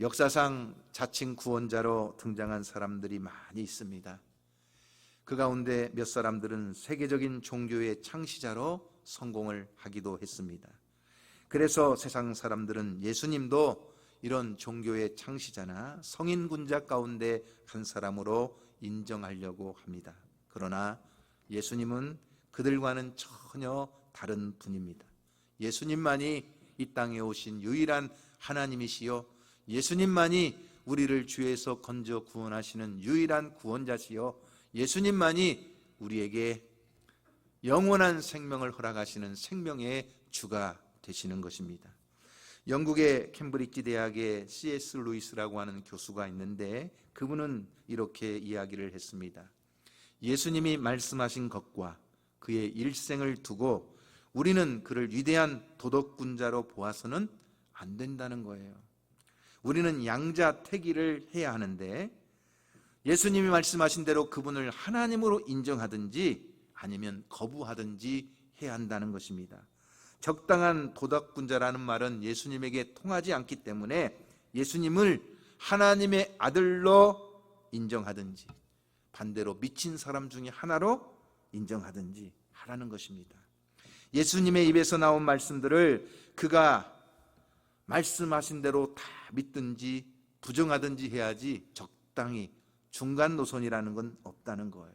역사상 자칭 구원자로 등장한 사람들이 많이 있습니다. 그 가운데 몇 사람들은 세계적인 종교의 창시자로 성공을 하기도 했습니다. 그래서 세상 사람들은 예수님도 이런 종교의 창시자나 성인군자 가운데 한 사람으로 인정하려고 합니다. 그러나 예수님은 그들과는 전혀 다른 분입니다. 예수님만이 이 땅에 오신 유일한 하나님이시요, 예수님만이 우리를 죄에서 건져 구원하시는 유일한 구원자시요, 예수님만이 우리에게 영원한 생명을 허락하시는 생명의 주가 되시는 것입니다. 영국의 캠브리지 대학의 C.S. 루이스라고 하는 교수가 있는데 그분은 이렇게 이야기를 했습니다. 예수님이 말씀하신 것과 그의 일생을 두고 우리는 그를 위대한 도덕군자로 보아서는 안 된다는 거예요. 우리는 양자택일을 해야 하는데 예수님이 말씀하신 대로 그분을 하나님으로 인정하든지 아니면 거부하든지 해야 한다는 것입니다. 적당한 도덕군자라는 말은 예수님에게 통하지 않기 때문에 예수님을 하나님의 아들로 인정하든지 반대로 미친 사람 중에 하나로 인정하든지 하라는 것입니다. 예수님의 입에서 나온 말씀들을 그가 말씀하신 대로 다 믿든지 부정하든지 해야지 적당히 중간 노선이라는 건 없다는 거예요.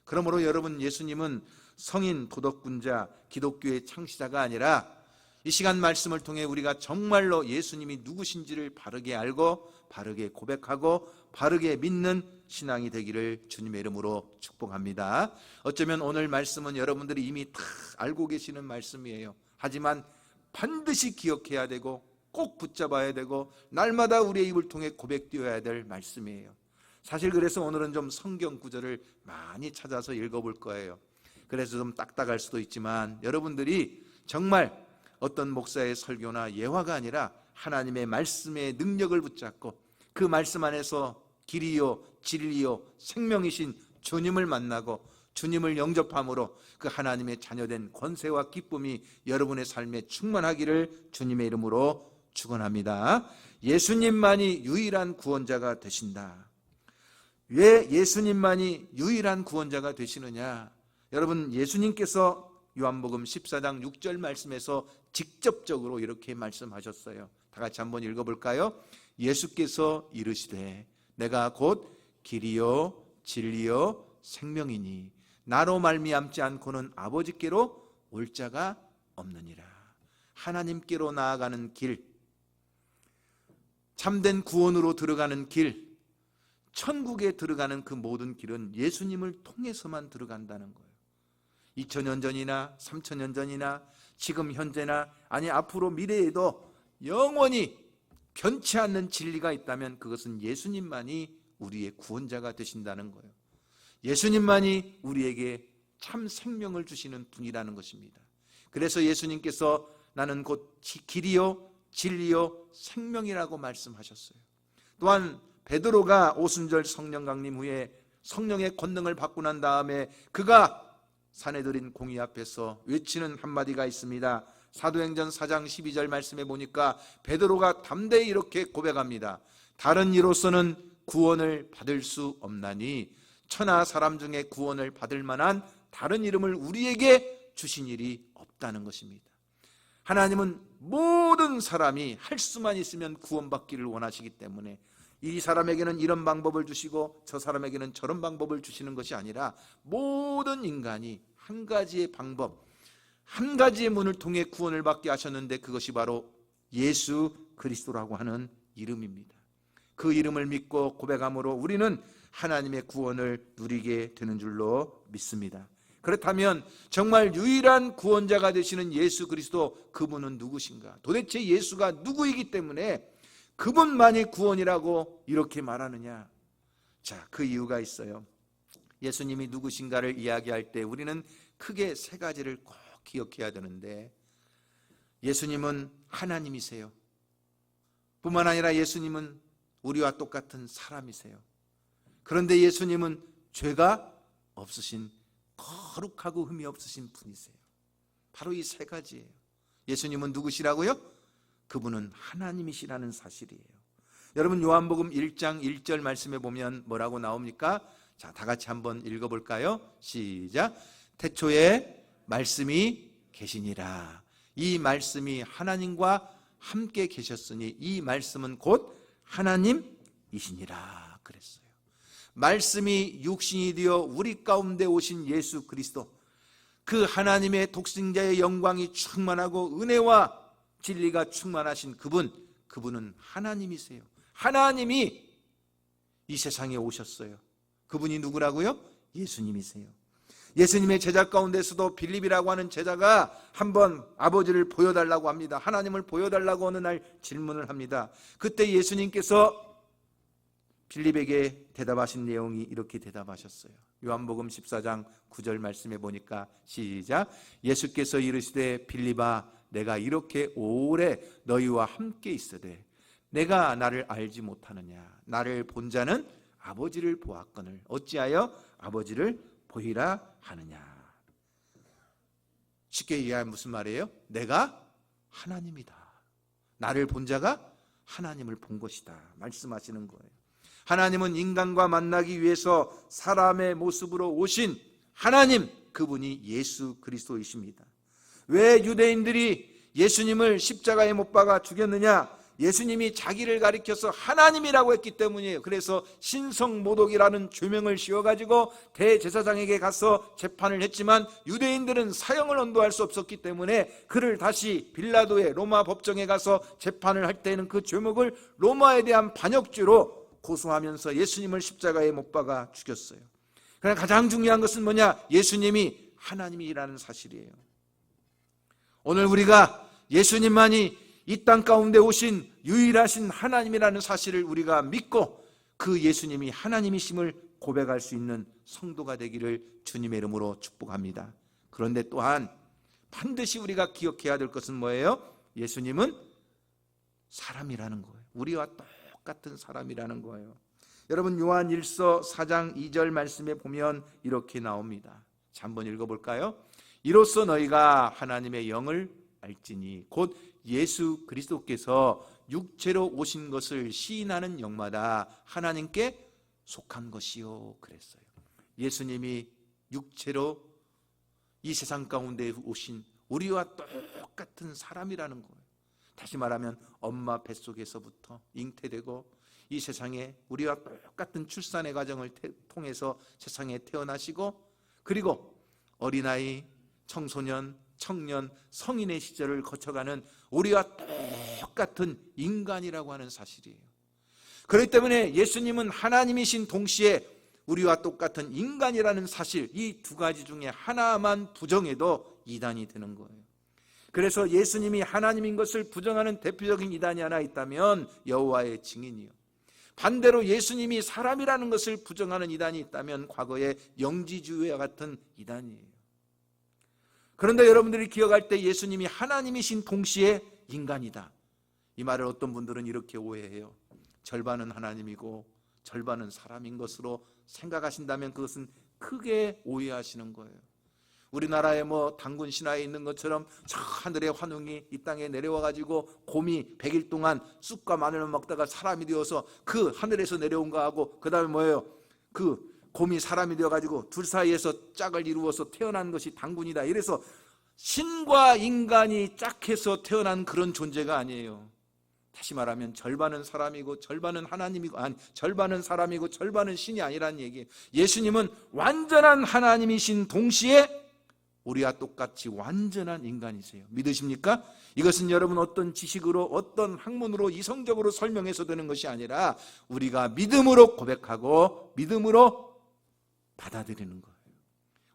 그러므로 여러분, 예수님은 성인 도덕군자, 기독교의 창시자가 아니라 이 시간 말씀을 통해 우리가 정말로 예수님이 누구신지를 바르게 알고 바르게 고백하고 바르게 믿는 신앙이 되기를 주님의 이름으로 축복합니다. 어쩌면 오늘 말씀은 여러분들이 이미 다 알고 계시는 말씀이에요. 하지만 반드시 기억해야 되고 꼭 붙잡아야 되고 날마다 우리의 입을 통해 고백되어야 될 말씀이에요. 사실 그래서 오늘은 좀 성경 구절을 많이 찾아서 읽어볼 거예요. 그래서 좀 딱딱할 수도 있지만 여러분들이 정말 어떤 목사의 설교나 예화가 아니라 하나님의 말씀의 능력을 붙잡고 그 말씀 안에서 길이요 진리요 생명이신 주님을 만나고 주님을 영접함으로 그 하나님의 자녀된 권세와 기쁨이 여러분의 삶에 충만하기를 주님의 이름으로 축원합니다. 예수님만이 유일한 구원자가 되신다. 왜 예수님만이 유일한 구원자가 되시느냐? 여러분, 예수님께서 요한복음 14장 6절 말씀에서 직접적으로 이렇게 말씀하셨어요. 다 같이 한번 읽어볼까요? 예수께서 이르시되 내가 곧 길이요 진리요 생명이니 나로 말미암지 않고는 아버지께로 올 자가 없느니라. 하나님께로 나아가는 길, 참된 구원으로 들어가는 길, 천국에 들어가는 그 모든 길은 예수님을 통해서만 들어간다는 거예요. 2000년 전이나 3000년 전이나 지금 현재나 아니 앞으로 미래에도 영원히 변치 않는 진리가 있다면 그것은 예수님만이 우리의 구원자가 되신다는 거예요. 예수님만이 우리에게 참 생명을 주시는 분이라는 것입니다. 그래서 예수님께서 나는 곧 길이요 진리요 생명이라고 말씀하셨어요. 또한 베드로가 오순절 성령 강림 후에 성령의 권능을 받고 난 다음에 그가 사내들인 공의 앞에서 외치는 한마디가 있습니다. 사도행전 4장 12절 말씀에 보니까 베드로가 담대히 이렇게 고백합니다. 다른 이로서는 구원을 받을 수 없나니 천하 사람 중에 구원을 받을 만한 다른 이름을 우리에게 주신 일이 없다는 것입니다. 하나님은 모든 사람이 할 수만 있으면 구원받기를 원하시기 때문에 이 사람에게는 이런 방법을 주시고 저 사람에게는 저런 방법을 주시는 것이 아니라 모든 인간이 한 가지의 방법, 한 가지의 문을 통해 구원을 받게 하셨는데 그것이 바로 예수 그리스도라고 하는 이름입니다. 그 이름을 믿고 고백함으로 우리는 하나님의 구원을 누리게 되는 줄로 믿습니다. 그렇다면 정말 유일한 구원자가 되시는 예수 그리스도, 그분은 누구신가? 도대체 예수가 누구이기 때문에 그분만이 구원이라고 이렇게 말하느냐? 자, 그 이유가 있어요. 예수님이 누구신가를 이야기할 때 우리는 크게 세 가지를 꼭 기억해야 되는데, 예수님은 하나님이세요. 뿐만 아니라 예수님은 우리와 똑같은 사람이세요. 그런데 예수님은 죄가 없으신 거룩하고 흠이 없으신 분이세요. 바로 이 세 가지예요. 예수님은 누구시라고요? 그분은 하나님이시라는 사실이에요. 여러분 요한복음 1장 1절 말씀에 보면 뭐라고 나옵니까? 자, 다 같이 한번 읽어볼까요? 시작. 태초에 말씀이 계시니라. 이 말씀이 하나님과 함께 계셨으니 이 말씀은 곧 하나님이시니라 그랬어요. 말씀이 육신이 되어 우리 가운데 오신 예수 그리스도, 그 하나님의 독생자의 영광이 충만하고 은혜와 진리가 충만하신 그분은 하나님이세요. 하나님이 이 세상에 오셨어요. 그분이 누구라고요? 예수님이세요. 예수님의 제자 가운데서도 빌립이라고 하는 제자가 한번 아버지를 보여달라고 합니다. 하나님을 보여달라고 어느 날 질문을 합니다. 그때 예수님께서 빌립에게 대답하신 내용이 이렇게 대답하셨어요. 요한복음 14장 9절 말씀에 보니까 시작. 예수께서 이르시되 빌립아 내가 이렇게 오래 너희와 함께 있으되 내가 나를 알지 못하느냐. 나를 본 자는 아버지를 보았거늘 어찌하여 아버지를 보이라 하느냐. 쉽게 이해하면 무슨 말이에요? 내가 하나님이다. 나를 본 자가 하나님을 본 것이다 말씀하시는 거예요. 하나님은 인간과 만나기 위해서 사람의 모습으로 오신 하나님, 그분이 예수 그리스도이십니다. 왜 유대인들이 예수님을 십자가에 못 박아 죽였느냐? 예수님이 자기를 가리켜서 하나님이라고 했기 때문이에요. 그래서 신성모독이라는 죄명을 씌워가지고 대제사장에게 가서 재판을 했지만 유대인들은 사형을 언도할 수 없었기 때문에 그를 다시 빌라도의 로마 법정에 가서 재판을 할 때는 그 죄목을 로마에 대한 반역죄로 고소하면서 예수님을 십자가에 못 박아 죽였어요. 그러나 가장 중요한 것은 뭐냐? 예수님이 하나님이라는 사실이에요. 오늘 우리가 예수님만이 이 땅 가운데 오신 유일하신 하나님이라는 사실을 우리가 믿고 그 예수님이 하나님이심을 고백할 수 있는 성도가 되기를 주님의 이름으로 축복합니다. 그런데 또한 반드시 우리가 기억해야 될 것은 뭐예요? 예수님은 사람이라는 거예요. 우리와 똑같은 사람이라는 거예요. 여러분 요한 1서 4장 2절 말씀에 보면 이렇게 나옵니다. 자, 한번 읽어볼까요? 이로써 너희가 하나님의 영을 알지니 곧 예수 그리스도께서 육체로 오신 것을 시인하는 영마다 하나님께 속한 것이요 그랬어요. 예수님이 육체로 이 세상 가운데 오신 우리와 똑같은 사람이라는 거예요. 다시 말하면 엄마 뱃속에서부터 잉태되고 이 세상에 우리와 똑같은 출산의 과정을 통해서 세상에 태어나시고 그리고 어린아이, 청소년, 청년, 성인의 시절을 거쳐가는 우리와 똑같은 인간이라고 하는 사실이에요. 그렇기 때문에 예수님은 하나님이신 동시에 우리와 똑같은 인간이라는 사실, 이 두 가지 중에 하나만 부정해도 이단이 되는 거예요. 그래서 예수님이 하나님인 것을 부정하는 대표적인 이단이 하나 있다면 여호와의 증인이요. 반대로 예수님이 사람이라는 것을 부정하는 이단이 있다면 과거의 영지주의와 같은 이단이에요. 그런데 여러분들이 기억할 때 예수님이 하나님이신 동시에 인간이다. 이 말을 어떤 분들은 이렇게 오해해요. 절반은 하나님이고 절반은 사람인 것으로 생각하신다면 그것은 크게 오해하시는 거예요. 우리나라에 당군 신화에 있는 것처럼 저 하늘의 환웅이 이 땅에 내려와가지고 곰이 100일 동안 쑥과 마늘을 먹다가 사람이 되어서 그 하늘에서 내려온 거하고 그 다음에 뭐예요? 그 곰이 사람이 되어가지고 둘 사이에서 짝을 이루어서 태어난 것이 당군이다. 이래서 신과 인간이 짝해서 태어난 그런 존재가 아니에요. 다시 말하면 절반은 사람이고 절반은 하나님이고 절반은 사람이고 절반은 신이 아니라는 얘기예요. 예수님은 완전한 하나님이신 동시에 우리와 똑같이 완전한 인간이세요. 믿으십니까? 이것은 여러분 어떤 지식으로 어떤 학문으로 이성적으로 설명해서 되는 것이 아니라 우리가 믿음으로 고백하고 믿음으로 받아들이는 거예요.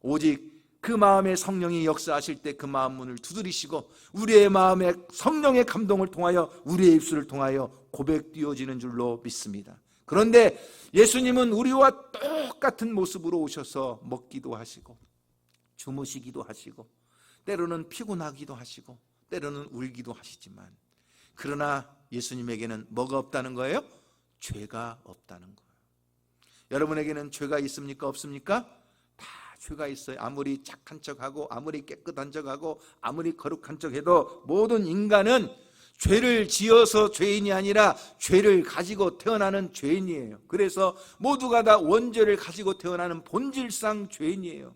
오직 그 마음에 성령이 역사하실 때 그 마음 문을 두드리시고 우리의 마음에 성령의 감동을 통하여 우리의 입술을 통하여 고백되어지는 줄로 믿습니다. 그런데 예수님은 우리와 똑같은 모습으로 오셔서 먹기도 하시고 주무시기도 하시고 때로는 피곤하기도 하시고 때로는 울기도 하시지만 그러나 예수님에게는 뭐가 없다는 거예요? 죄가 없다는 거예요. 여러분에게는 죄가 있습니까? 없습니까? 다 죄가 있어요. 아무리 착한 척하고 아무리 깨끗한 척하고 아무리 거룩한 척해도 모든 인간은 죄를 지어서 죄인이 아니라 죄를 가지고 태어나는 죄인이에요. 그래서 모두가 다 원죄를 가지고 태어나는 본질상 죄인이에요.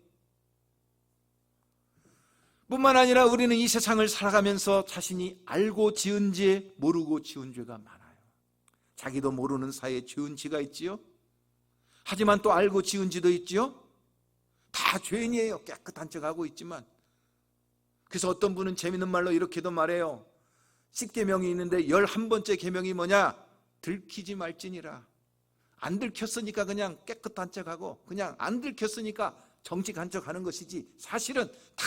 뿐만 아니라 우리는 이 세상을 살아가면서 자신이 알고 지은 죄, 모르고 지은 죄가 많아요. 자기도 모르는 사이에 지은 죄가 있지요. 하지만 또 알고 지은 죄도 있지요. 다 죄인이에요. 깨끗한 척하고 있지만. 그래서 어떤 분은 재밌는 말로 이렇게도 말해요. 10계명이 있는데 11번째 계명이 뭐냐? 들키지 말지니라. 안 들켰으니까 그냥 깨끗한 척하고, 그냥 안 들켰으니까 정직한 척하는 것이지, 사실은 다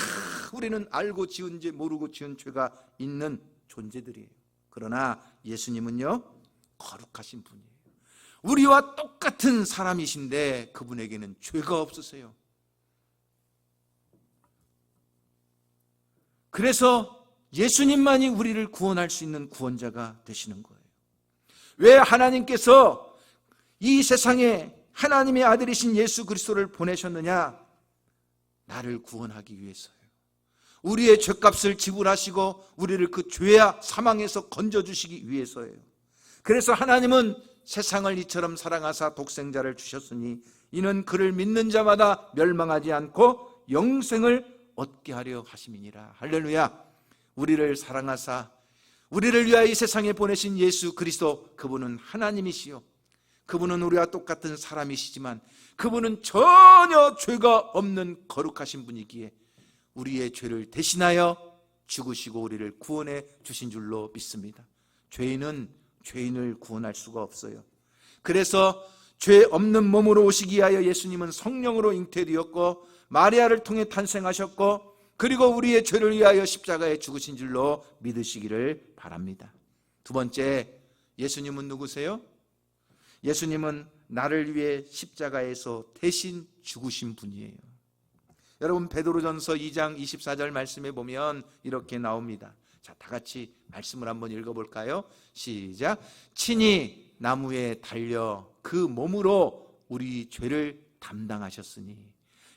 우리는 알고 지은 죄, 모르고 지은 죄가 있는 존재들이에요. 그러나 예수님은요, 거룩하신 분이에요. 우리와 똑같은 사람이신데 그분에게는 죄가 없으세요. 그래서 예수님만이 우리를 구원할 수 있는 구원자가 되시는 거예요. 왜 하나님께서 이 세상에 하나님의 아들이신 예수 그리스도를 보내셨느냐? 나를 구원하기 위해서요. 우리의 죄값을 지불하시고 우리를 그 죄와 사망에서 건져주시기 위해서예요. 그래서 하나님은 세상을 이처럼 사랑하사 독생자를 주셨으니 이는 그를 믿는 자마다 멸망하지 않고 영생을 얻게 하려 하심이니라. 할렐루야. 우리를 사랑하사 우리를 위하여 이 세상에 보내신 예수 그리스도, 그분은 하나님이시요, 그분은 우리와 똑같은 사람이시지만 그분은 전혀 죄가 없는 거룩하신 분이기에 우리의 죄를 대신하여 죽으시고 우리를 구원해 주신 줄로 믿습니다. 죄인은 죄인을 구원할 수가 없어요. 그래서 죄 없는 몸으로 오시기 위하여 예수님은 성령으로 잉태되었고 마리아를 통해 탄생하셨고, 그리고 우리의 죄를 위하여 십자가에 죽으신 줄로 믿으시기를 바랍니다. 두 번째, 예수님은 누구세요? 예수님은 나를 위해 십자가에서 대신 죽으신 분이에요. 여러분, 베드로전서 2장 24절 말씀에 보면 이렇게 나옵니다. 자, 다 같이 말씀을 한번 읽어볼까요? 시작. 친히 나무에 달려 그 몸으로 우리 죄를 담당하셨으니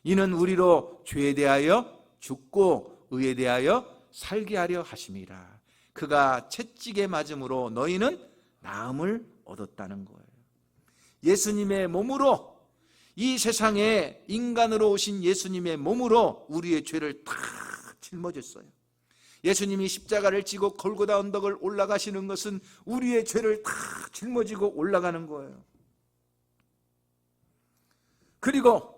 이는 우리로 죄에 대하여 죽고 의에 대하여 살게 하려 하심이라. 그가 채찍에 맞음으로 너희는 나음을 얻었다는 거예요. 예수님의 몸으로, 이 세상에 인간으로 오신 예수님의 몸으로 우리의 죄를 다 짊어졌어요. 예수님이 십자가를 지고 골고다 언덕을 올라가시는 것은 우리의 죄를 다 짊어지고 올라가는 거예요. 그리고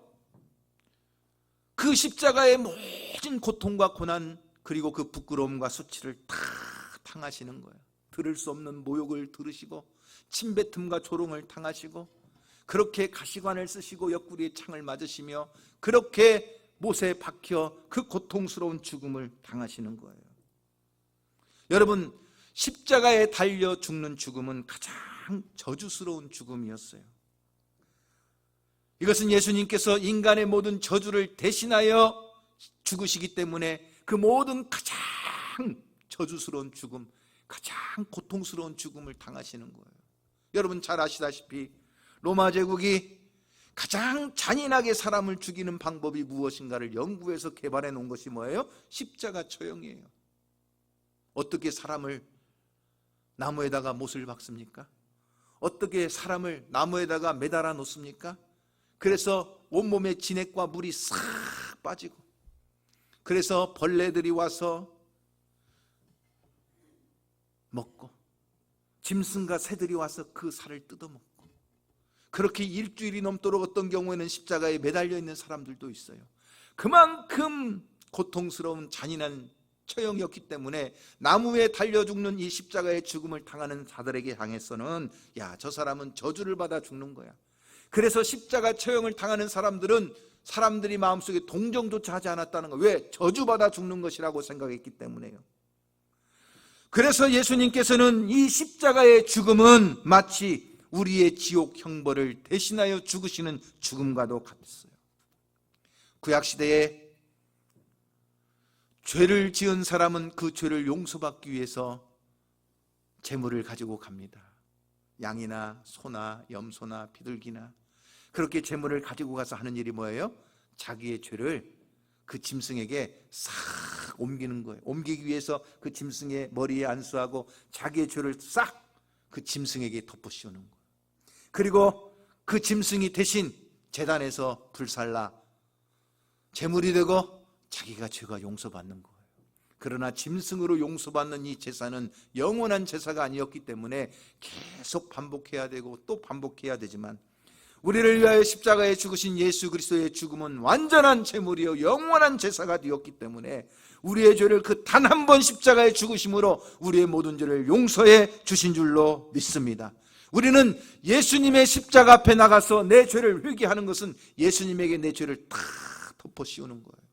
그 십자가의 모든 고통과 고난, 그리고 그 부끄러움과 수치를 다 당하시는 거예요. 들을 수 없는 모욕을 들으시고 침뱉음과 조롱을 당하시고, 그렇게 가시관을 쓰시고 옆구리에 창을 맞으시며 그렇게 못에 박혀 그 고통스러운 죽음을 당하시는 거예요. 여러분, 십자가에 달려 죽는 죽음은 가장 저주스러운 죽음이었어요. 이것은 예수님께서 인간의 모든 저주를 대신하여 죽으시기 때문에 그 모든 가장 저주스러운 죽음, 가장 고통스러운 죽음을 당하시는 거예요. 여러분 잘 아시다시피 로마 제국이 가장 잔인하게 사람을 죽이는 방법이 무엇인가를 연구해서 개발해 놓은 것이 뭐예요? 십자가 처형이에요. 어떻게 사람을 나무에다가 못을 박습니까? 어떻게 사람을 나무에다가 매달아 놓습니까? 그래서 온몸에 진액과 물이 싹 빠지고, 그래서 벌레들이 와서 먹고 짐승과 새들이 와서 그 살을 뜯어먹고, 그렇게 일주일이 넘도록 어떤 경우에는 십자가에 매달려 있는 사람들도 있어요. 그만큼 고통스러운 잔인한 처형이었기 때문에 나무에 달려 죽는 이 십자가의 죽음을 당하는 자들에게 향해서는 야, 저 사람은 저주를 받아 죽는 거야. 그래서 십자가 처형을 당하는 사람들은 사람들이 마음속에 동정조차 하지 않았다는 거예요. 왜? 저주받아 죽는 것이라고 생각했기 때문에요. 그래서 예수님께서는 이 십자가의 죽음은 마치 우리의 지옥 형벌을 대신하여 죽으시는 죽음과도 같았어요. 구약시대에 죄를 지은 사람은 그 죄를 용서받기 위해서 제물을 가지고 갑니다. 양이나 소나 염소나 비둘기나, 그렇게 제물을 가지고 가서 하는 일이 뭐예요? 자기의 죄를 그 짐승에게 싹 옮기는 거예요. 옮기기 위해서 그 짐승의 머리에 안수하고 자기의 죄를 싹 그 짐승에게 덮어 씌우는 거예요. 그리고 그 짐승이 대신 제단에서 불살라 제물이 되고 자기가 죄가 용서받는 거예요. 그러나 짐승으로 용서받는 이 제사는 영원한 제사가 아니었기 때문에 계속 반복해야 되고 또 반복해야 되지만, 우리를 위하여 십자가에 죽으신 예수 그리스도의 죽음은 완전한 제물이요 영원한 제사가 되었기 때문에 우리의 죄를 그 단 한 번 십자가에 죽으심으로 우리의 모든 죄를 용서해 주신 줄로 믿습니다. 우리는 예수님의 십자가 앞에 나가서 내 죄를 회개하는 것은 예수님에게 내 죄를 다 덮어 씌우는 거예요.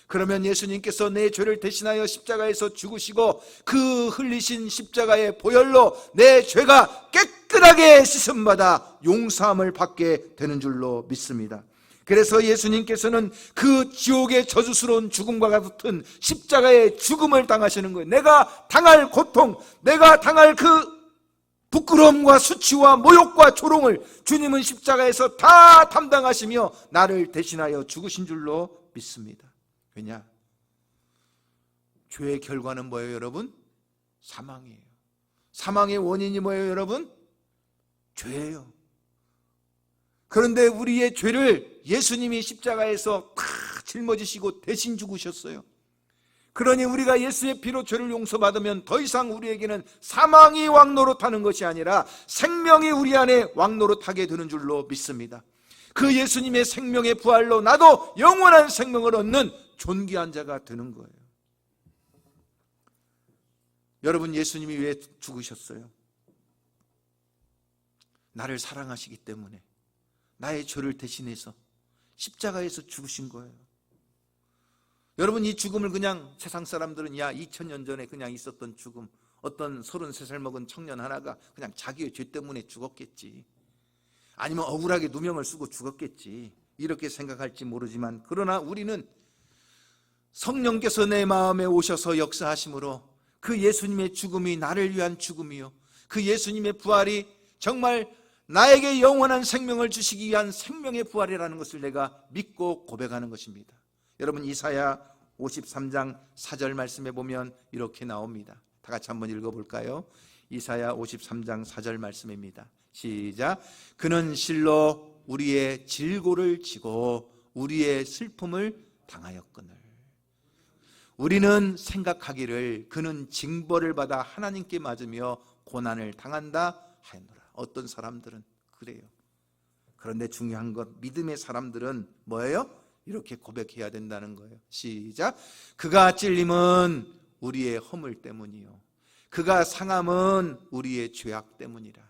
그러면 예수님께서 내 죄를 대신하여 십자가에서 죽으시고 그 흘리신 십자가의 보혈로 내 죄가 깨끗하게 씻음받아 용서함을 받게 되는 줄로 믿습니다. 그래서 예수님께서는 그 지옥의 저주스러운 죽음과 같은 십자가의 죽음을 당하시는 거예요. 내가 당할 고통, 내가 당할 그 부끄러움과 수치와 모욕과 조롱을 주님은 십자가에서 다 담당하시며 나를 대신하여 죽으신 줄로 믿습니다. 왜냐? 죄의 결과는 뭐예요, 여러분? 사망이에요. 사망의 원인이 뭐예요, 여러분? 죄예요. 그런데 우리의 죄를 예수님이 십자가에서 다 짊어지시고 대신 죽으셨어요. 그러니 우리가 예수의 피로 죄를 용서받으면 더 이상 우리에게는 사망이 왕노릇하는 것이 아니라 생명이 우리 안에 왕노릇하게 되는 줄로 믿습니다. 그 예수님의 생명의 부활로 나도 영원한 생명을 얻는 존귀한 자가 되는 거예요. 여러분, 예수님이 왜 죽으셨어요? 나를 사랑하시기 때문에 나의 죄를 대신해서 십자가에서 죽으신 거예요. 여러분, 이 죽음을 그냥 세상 사람들은 2000년 전에 그냥 있었던 죽음, 어떤 33살 먹은 청년 하나가 그냥 자기의 죄 때문에 죽었겠지, 아니면 억울하게 누명을 쓰고 죽었겠지, 이렇게 생각할지 모르지만, 그러나 우리는 성령께서 내 마음에 오셔서 역사하심으로 그 예수님의 죽음이 나를 위한 죽음이요, 그 예수님의 부활이 정말 나에게 영원한 생명을 주시기 위한 생명의 부활이라는 것을 내가 믿고 고백하는 것입니다. 여러분, 이사야 53장 4절 말씀에 보면 이렇게 나옵니다. 다 같이 한번 읽어볼까요? 이사야 53장 4절 말씀입니다. 시작. 그는 실로 우리의 질고를 지고 우리의 슬픔을 당하였거늘. 우리는 생각하기를 그는 징벌을 받아 하나님께 맞으며 고난을 당한다 하였노라. 어떤 사람들은 그래요. 그런데 중요한 것, 믿음의 사람들은 뭐예요? 이렇게 고백해야 된다는 거예요. 시작. 그가 찔림은 우리의 허물 때문이요, 그가 상함은 우리의 죄악 때문이라.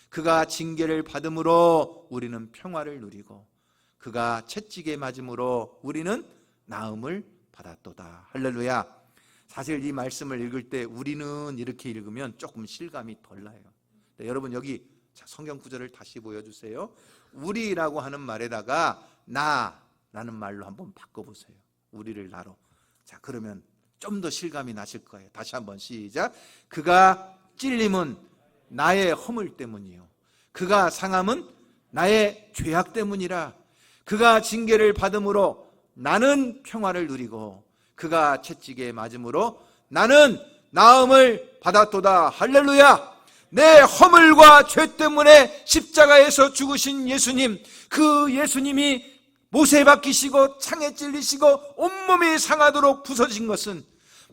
그가 징계를 받음으로 우리는 평화를 누리고 그가 채찍에 맞음으로 우리는 나음을 받았도다. 할렐루야. 사실 이 말씀을 읽을 때 우리는 이렇게 읽으면 조금 실감이 덜 나요. 네, 여러분, 여기 성경 구절을 다시 보여주세요. 우리라고 하는 말에다가 나라는 말로 한번 바꿔보세요. 우리를 나로. 자, 그러면 좀 더 실감이 나실 거예요. 다시 한번 시작. 그가 찔림은 나의 허물 때문이요, 그가 상함은 나의 죄악 때문이라. 그가 징계를 받음으로 나는 평화를 누리고 그가 채찍에 맞음으로 나는 나음을 받았도다. 할렐루야. 내 허물과 죄 때문에 십자가에서 죽으신 예수님, 그 예수님이 못에 박히시고 창에 찔리시고 온몸이 상하도록 부서진 것은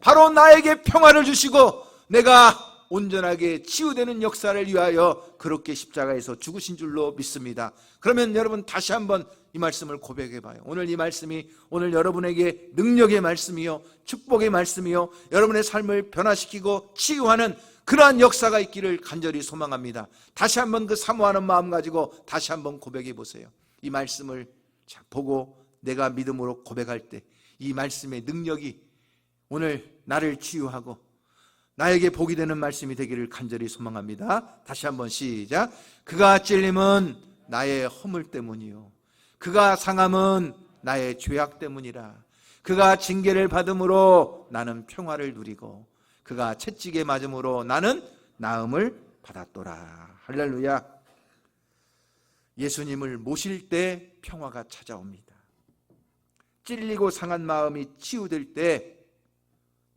바로 나에게 평화를 주시고 내가 온전하게 치유되는 역사를 위하여 그렇게 십자가에서 죽으신 줄로 믿습니다. 그러면 여러분, 다시 한번 이 말씀을 고백해 봐요. 오늘 이 말씀이 오늘 여러분에게 능력의 말씀이요, 축복의 말씀이요, 여러분의 삶을 변화시키고 치유하는 그러한 역사가 있기를 간절히 소망합니다. 다시 한번 그 사모하는 마음 가지고 다시 한번 고백해 보세요. 이 말씀을 보고 내가 믿음으로 고백할 때 이 말씀의 능력이 오늘 나를 치유하고 나에게 복이 되는 말씀이 되기를 간절히 소망합니다. 다시 한번 시작. 그가 찔림은 나의 허물 때문이요, 그가 상함은 나의 죄악 때문이라. 그가 징계를 받음으로 나는 평화를 누리고 그가 채찍에 맞음으로 나는 나음을 받았도라. 할렐루야. 예수님을 모실 때 평화가 찾아옵니다. 찔리고 상한 마음이 치유될 때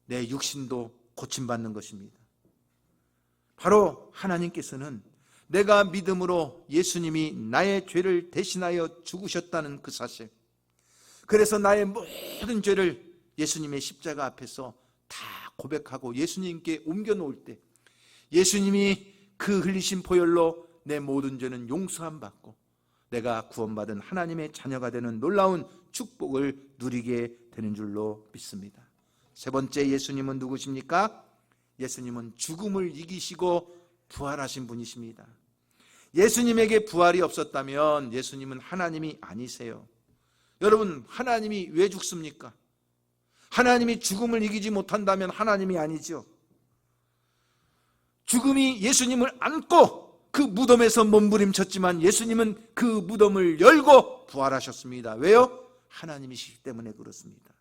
내 육신도 고침받는 것입니다. 바로 하나님께서는 내가 믿음으로 예수님이 나의 죄를 대신하여 죽으셨다는 그 사실, 그래서 나의 모든 죄를 예수님의 십자가 앞에서 다 고백하고 예수님께 옮겨놓을 때 예수님이 그 흘리신 보혈로 내 모든 죄는 용서함 받고 내가 구원받은 하나님의 자녀가 되는 놀라운 축복을 누리게 되는 줄로 믿습니다. 세 번째, 예수님은 누구십니까? 예수님은 죽음을 이기시고 부활하신 분이십니다. 예수님에게 부활이 없었다면 예수님은 하나님이 아니세요. 여러분, 하나님이 왜 죽습니까? 하나님이 죽음을 이기지 못한다면 하나님이 아니죠. 죽음이 예수님을 안고 그 무덤에서 몸부림쳤지만 예수님은 그 무덤을 열고 부활하셨습니다. 왜요? 하나님이시기 때문에 그렇습니다.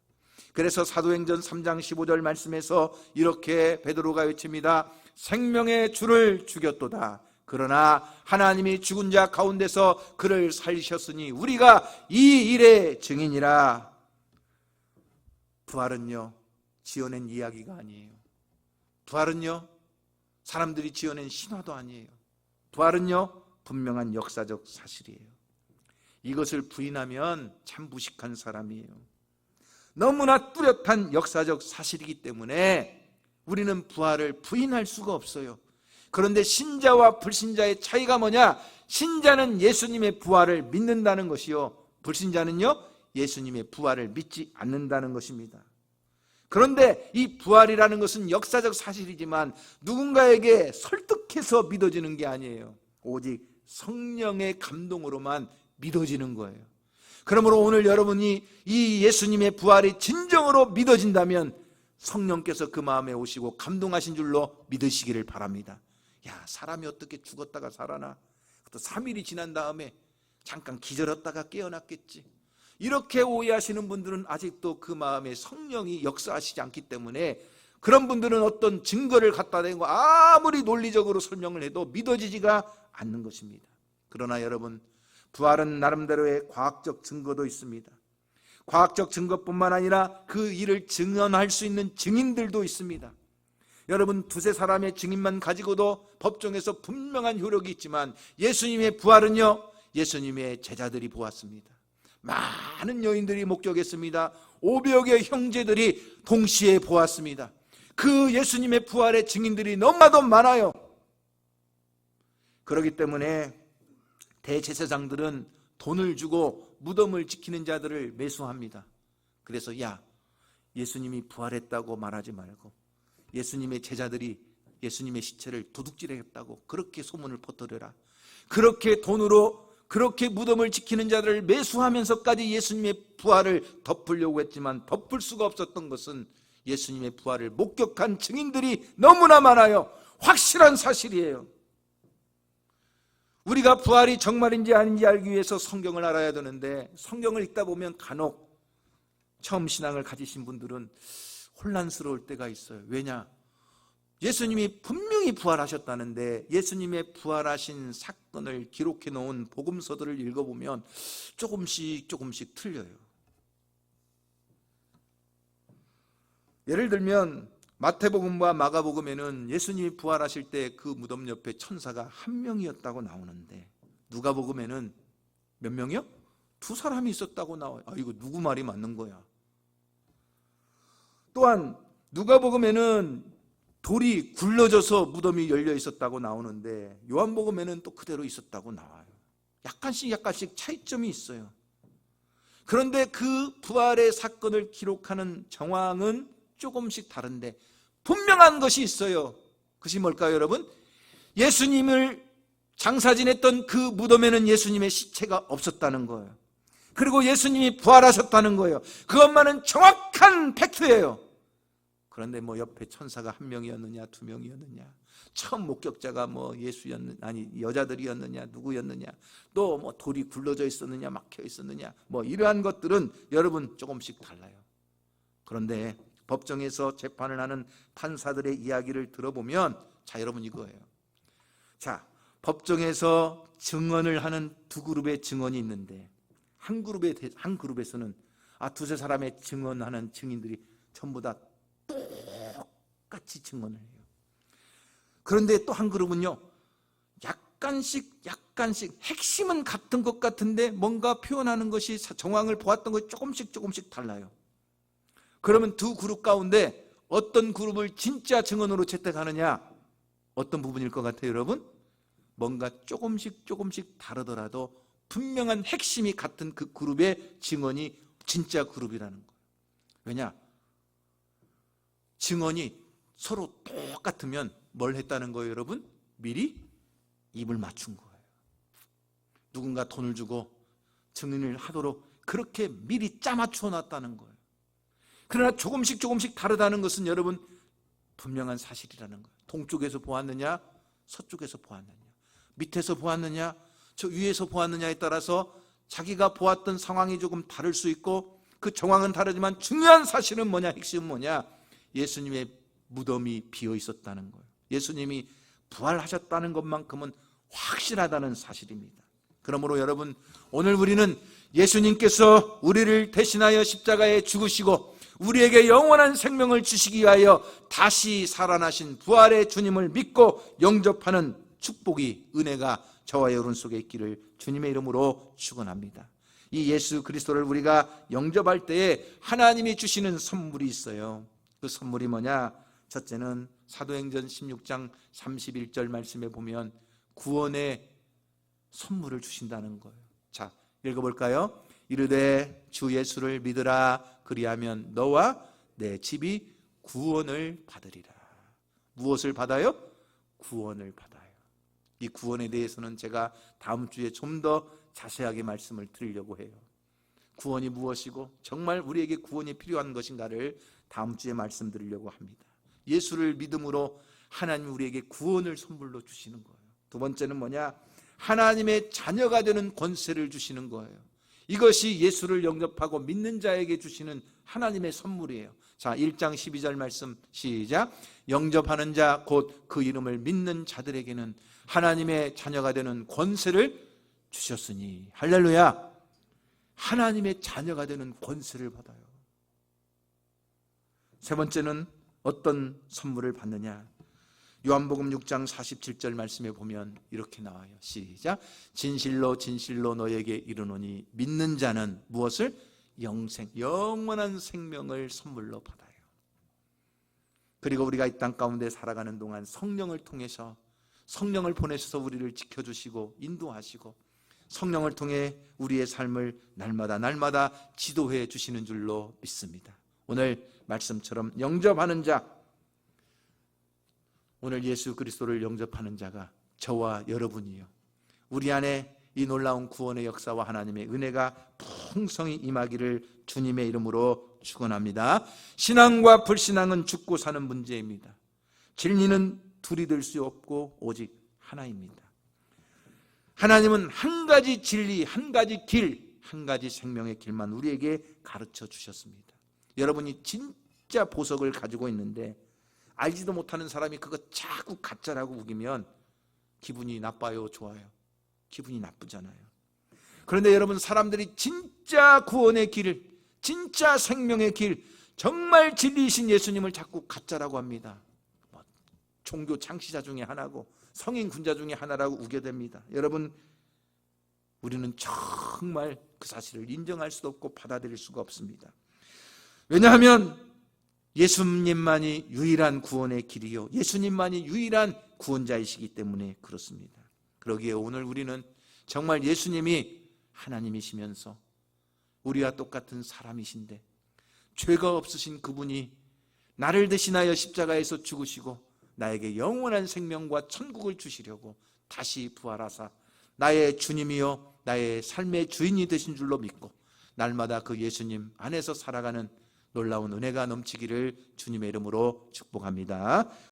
그래서 사도행전 3장 15절 말씀에서 이렇게 베드로가 외칩니다. 생명의 주를 죽였도다. 그러나 하나님이 죽은 자 가운데서 그를 살리셨으니 우리가 이 일의 증인이라. 부활은요, 지어낸 이야기가 아니에요. 부활은요, 사람들이 지어낸 신화도 아니에요. 부활은요, 분명한 역사적 사실이에요. 이것을 부인하면 참 무식한 사람이에요. 너무나 뚜렷한 역사적 사실이기 때문에 우리는 부활을 부인할 수가 없어요. 그런데 신자와 불신자의 차이가 뭐냐? 신자는 예수님의 부활을 믿는다는 것이요, 불신자는요, 예수님의 부활을 믿지 않는다는 것입니다. 그런데 이 부활이라는 것은 역사적 사실이지만 누군가에게 설득해서 믿어지는 게 아니에요. 오직 성령의 감동으로만 믿어지는 거예요. 그러므로 오늘 여러분이 이 예수님의 부활이 진정으로 믿어진다면 성령께서 그 마음에 오시고 감동하신 줄로 믿으시기를 바랍니다. 야, 사람이 어떻게 죽었다가 살아나? 또 3일이 지난 다음에 잠깐 기절했다가 깨어났겠지. 이렇게 오해하시는 분들은 아직도 그 마음에 성령이 역사하시지 않기 때문에 그런 분들은 어떤 증거를 갖다 대고 아무리 논리적으로 설명을 해도 믿어지지가 않는 것입니다. 그러나 여러분, 부활은 나름대로의 과학적 증거도 있습니다. 과학적 증거뿐만 아니라 그 일을 증언할 수 있는 증인들도 있습니다. 여러분, 두세 사람의 증인만 가지고도 법정에서 분명한 효력이 있지만 예수님의 부활은요, 예수님의 제자들이 보았습니다. 많은 여인들이 목격했습니다. 500여 개의 형제들이 동시에 보았습니다. 그 예수님의 부활의 증인들이 너무나도 많아요. 그렇기 때문에 대제사장들은 돈을 주고 무덤을 지키는 자들을 매수합니다. 그래서 야, 예수님이 부활했다고 말하지 말고 예수님의 제자들이 예수님의 시체를 도둑질했다고 그렇게 소문을 퍼뜨려라. 그렇게 돈으로 그렇게 무덤을 지키는 자들을 매수하면서까지 예수님의 부활을 덮으려고 했지만 덮을 수가 없었던 것은 예수님의 부활을 목격한 증인들이 너무나 많아요. 확실한 사실이에요. 우리가 부활이 정말인지 아닌지 알기 위해서 성경을 알아야 되는데 성경을 읽다 보면 간혹 처음 신앙을 가지신 분들은 혼란스러울 때가 있어요. 왜냐? 예수님이 분명히 부활하셨다는데 예수님의 부활하신 사건을 기록해 놓은 복음서들을 읽어보면 조금씩 틀려요. 예를 들면 마태복음과 마가복음에는 예수님이 부활하실 때 그 무덤 옆에 천사가 한 명이었다고 나오는데 누가복음에는 몇 명이요? 2사람이 있었다고 나와요. 이거 누구 말이 맞는 거야? 또한 누가복음에는 돌이 굴러져서 무덤이 열려 있었다고 나오는데 요한복음에는 또 그대로 있었다고 나와요. 약간씩 차이점이 있어요. 그런데 그 부활의 사건을 기록하는 정황은 조금씩 다른데 분명한 것이 있어요. 그것이 뭘까요, 여러분? 예수님을 장사 지냈던 그 무덤에는 예수님의 시체가 없었다는 거예요. 그리고 예수님이 부활하셨다는 거예요. 그것만은 정확한 팩트예요. 그런데 옆에 천사가 1명이었느냐 2명이었느냐, 처음 목격자가 여자들이었느냐 누구였느냐, 또 돌이 굴러져 있었느냐 막혀 있었느냐, 이러한 것들은 여러분 조금씩 달라요. 그런데 법정에서 재판을 하는 판사들의 이야기를 들어보면 자, 여러분 이거예요. 자, 법정에서 증언을 하는 두 그룹의 증언이 있는데 한 그룹에서는 두세 사람의 증언하는 증인들이 전부 다 똑같이 증언을 해요. 그런데 또 한 그룹은요, 약간씩 핵심은 같은 것 같은데 뭔가 표현하는 것이 정황을 보았던 것이 조금씩 달라요. 그러면 두 그룹 가운데 어떤 그룹을 진짜 증언으로 채택하느냐? 어떤 부분일 것 같아요, 여러분? 뭔가 조금씩 다르더라도 분명한 핵심이 같은 그 그룹의 증언이 진짜 그룹이라는 거예요. 왜냐? 증언이 서로 똑같으면 뭘 했다는 거예요, 여러분? 미리 입을 맞춘 거예요. 누군가 돈을 주고 증인을 하도록 그렇게 미리 짜맞춰 놨다는 거예요. 그러나 조금씩 다르다는 것은 여러분 분명한 사실이라는 거예요. 동쪽에서 보았느냐, 서쪽에서 보았느냐, 밑에서 보았느냐, 저 위에서 보았느냐에 따라서 자기가 보았던 상황이 조금 다를 수 있고 그 정황은 다르지만 중요한 사실은 뭐냐, 핵심은 뭐냐? 예수님의 무덤이 비어 있었다는 거예요. 예수님이 부활하셨다는 것만큼은 확실하다는 사실입니다. 그러므로 여러분, 오늘 우리는 예수님께서 우리를 대신하여 십자가에 죽으시고 우리에게 영원한 생명을 주시기 위하여 다시 살아나신 부활의 주님을 믿고 영접하는 축복이, 은혜가 저와 여러분 속에 있기를 주님의 이름으로 축원합니다. 이 예수 그리스도를 우리가 영접할 때에 하나님이 주시는 선물이 있어요. 그 선물이 뭐냐? 첫째는 사도행전 16장 31절 말씀에 보면 구원의 선물을 주신다는 거예요. 자, 읽어볼까요? 이르되 주 예수를 믿으라. 그리하면 너와 내 집이 구원을 받으리라. 무엇을 받아요? 구원을 받아요. 이 구원에 대해서는 제가 다음 주에 좀 더 자세하게 말씀을 드리려고 해요. 구원이 무엇이고 정말 우리에게 구원이 필요한 것인가를 다음 주에 말씀드리려고 합니다. 예수를 믿음으로 하나님 우리에게 구원을 선물로 주시는 거예요. 두 번째는 뭐냐? 하나님의 자녀가 되는 권세를 주시는 거예요. 이것이 예수를 영접하고 믿는 자에게 주시는 하나님의 선물이에요. 자, 1장 12절 말씀 시작. 영접하는 자 곧 그 이름을 믿는 자들에게는 하나님의 자녀가 되는 권세를 주셨으니. 할렐루야. 하나님의 자녀가 되는 권세를 받아요. 세 번째는 어떤 선물을 받느냐? 요한복음 6장 47절 말씀에 보면 이렇게 나와요. 시작. 진실로 너에게 이르노니 믿는 자는 무엇을? 영원한 생명을 선물로 받아요. 그리고 우리가 이 땅 가운데 살아가는 동안 성령을 통해서, 성령을 보내셔서 우리를 지켜주시고 인도하시고 성령을 통해 우리의 삶을 날마다 지도해 주시는 줄로 믿습니다. 오늘 말씀처럼 영접하는 자, 오늘 예수 그리스도를 영접하는 자가 저와 여러분이요, 우리 안에 이 놀라운 구원의 역사와 하나님의 은혜가 풍성히 임하기를 주님의 이름으로 축원합니다. 신앙과 불신앙은 죽고 사는 문제입니다. 진리는 둘이 될 수 없고 오직 하나입니다. 하나님은 한 가지 진리, 한 가지 길, 한 가지 생명의 길만 우리에게 가르쳐 주셨습니다. 여러분이 진짜 보석을 가지고 있는데 알지도 못하는 사람이 그거 자꾸 가짜라고 우기면 기분이 나빠요, 좋아요? 기분이 나쁘잖아요. 그런데 여러분, 사람들이 진짜 구원의 길, 진짜 생명의 길, 정말 진리이신 예수님을 자꾸 가짜라고 합니다. 종교 창시자 중에 하나고 성인 군자 중에 하나라고 우겨댑니다. 여러분, 우리는 정말 그 사실을 인정할 수도 없고 받아들일 수가 없습니다. 왜냐하면 예수님만이 유일한 구원의 길이요, 예수님만이 유일한 구원자이시기 때문에 그렇습니다. 그러기에 오늘 우리는 정말 예수님이 하나님이시면서 우리와 똑같은 사람이신데 죄가 없으신 그분이 나를 대신하여 십자가에서 죽으시고 나에게 영원한 생명과 천국을 주시려고 다시 부활하사 나의 주님이요 나의 삶의 주인이 되신 줄로 믿고 날마다 그 예수님 안에서 살아가는 놀라운 은혜가 넘치기를 주님의 이름으로 축복합니다.